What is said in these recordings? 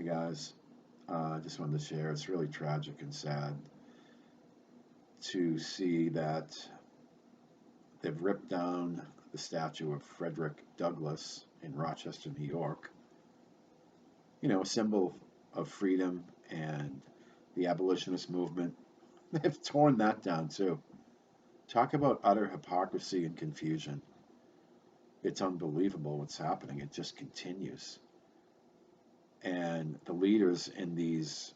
Hey guys, I just wanted to share. It's really tragic and sad to see that they've ripped down the statue of Frederick Douglass in Rochester, New York. You know, a symbol of freedom and the abolitionist movement. They've torn that down too. Talk about utter hypocrisy and confusion. It's unbelievable what's happening. It just continues. And the leaders in these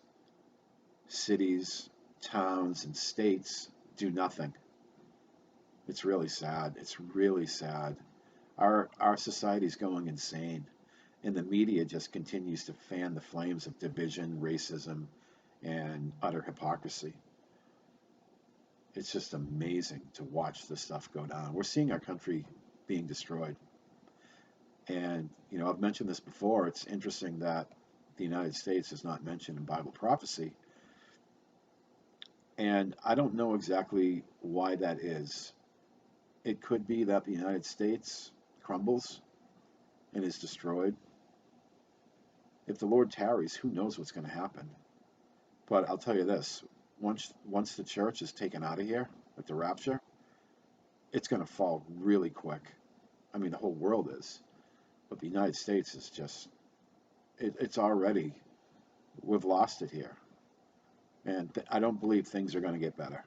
cities, towns, and states do nothing. It's really sad. It's really sad. Our society is going insane, and the media just continues to fan the flames of division, racism, and utter hypocrisy. It's just amazing to watch this stuff go down. We're seeing our country being destroyed. And, you know, I've mentioned this before. It's interesting that the United States is not mentioned in Bible prophecy. And I don't know exactly why that is. It could be that the United States crumbles and is destroyed. If the Lord tarries, who knows what's going to happen? But I'll tell you this, once the church is taken out of here with the rapture, it's going to fall really quick. I mean, the whole world is. But the United States is just, it's already, we've lost it here. And I don't believe things are going to get better.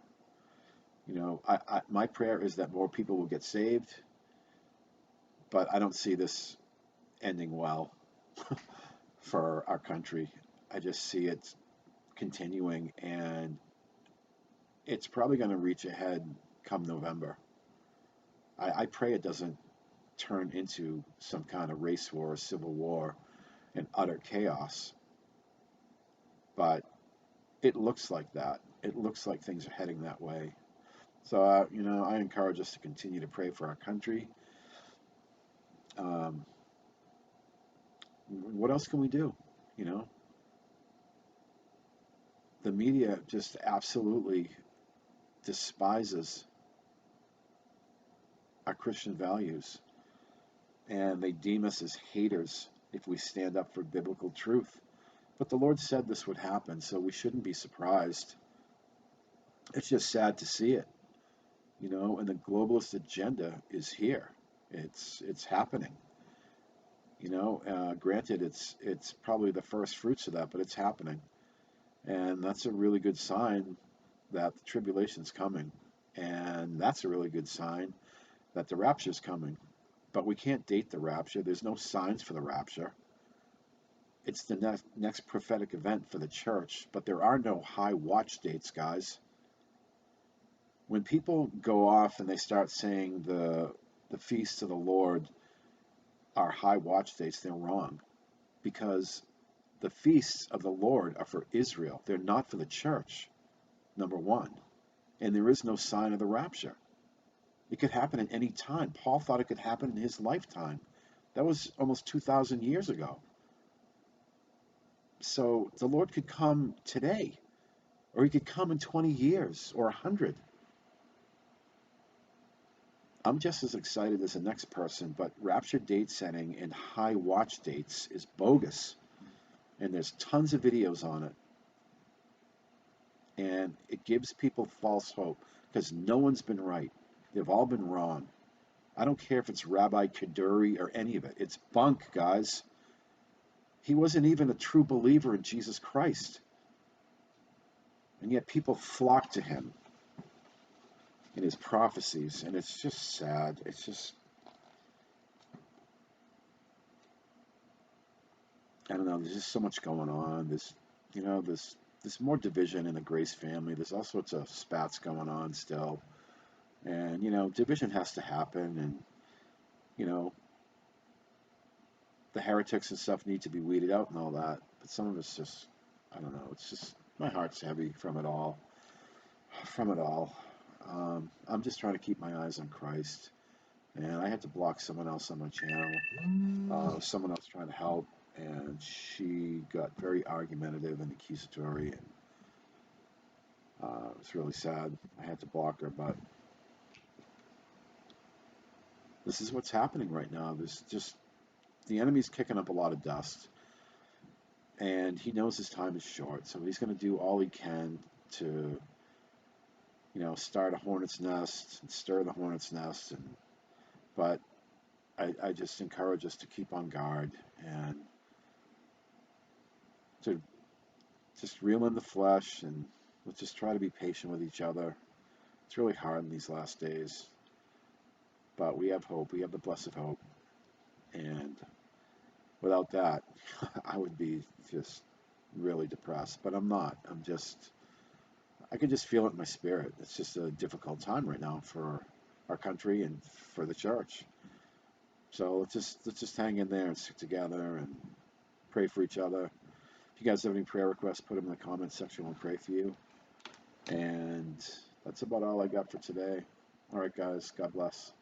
You know, my prayer is that more people will get saved, but I don't see this ending well for our country. I just see it continuing, and it's probably going to reach a head come November. I pray it doesn't turn into some kind of race war, civil war, and utter chaos. But it looks like that. It looks like things are heading that way. So, you know, I encourage us to continue to pray for our country. Um, what else can we do? You know, the media just absolutely despises our Christian values, and they deem us as haters if we stand up for biblical truth. But the Lord said this would happen, so we shouldn't be surprised. It's just sad to see it, you know, and the globalist agenda is here. It's happening. You know, granted, it's probably the first fruits of that, but it's happening, and that's a really good sign that the tribulation's coming, and that's a really good sign that the rapture's coming. But we can't date the rapture. There's no signs for the rapture. It's the next prophetic event for the church, but there are no high watch dates, guys. When people go off and they start saying the feasts of the Lord are high watch dates, they're wrong, because the feasts of the Lord are for Israel. They're not for the church, number one. And there is no sign of the rapture. It could happen at any time. Paul thought it could happen in his lifetime. That was almost 2,000 years ago. So the Lord could come today, or he could come in 20 years or 100. I'm just as excited as the next person, but rapture date setting and high watch dates is bogus. And there's tons of videos on it. And it gives people false hope because no one's been right. They've all been wrong. I don't care if it's Rabbi Kaduri or any of it. It's bunk, guys. He wasn't even a true believer in Jesus Christ. And yet people flock to him in his prophecies. And it's just sad. It's just, I don't know. There's just so much going on. You know, there's more division in the Grace family. There's all sorts of spats going on still. And, you know, division has to happen. And, you know, the heretics and stuff need to be weeded out and all that. But some of it's just, I don't know. It's just, my heart's heavy from it all. From it all. I'm just trying to keep my eyes on Christ. And I had to block someone else on my channel. Someone else trying to help. And she got very argumentative and accusatory. And it was really sad. I had to block her. But this is what's happening right now. There's just, the enemy's kicking up a lot of dust. And he knows his time is short, so he's going to do all he can to, start a hornet's nest and stir the hornet's nest. But I just encourage us to keep on guard and to just reel in the flesh, and let's just try to be patient with each other. It's really hard in these last days, but we have hope. We have the blessed hope. And without that, I would be just really depressed. But I'm not. I can just feel it in my spirit. It's just a difficult time right now for our country and for the church. So let's just hang in there and stick together and pray for each other. If you guys have any prayer requests, put them in the comments section. We'll pray for you. And that's about all I got for today. All right, guys. God bless.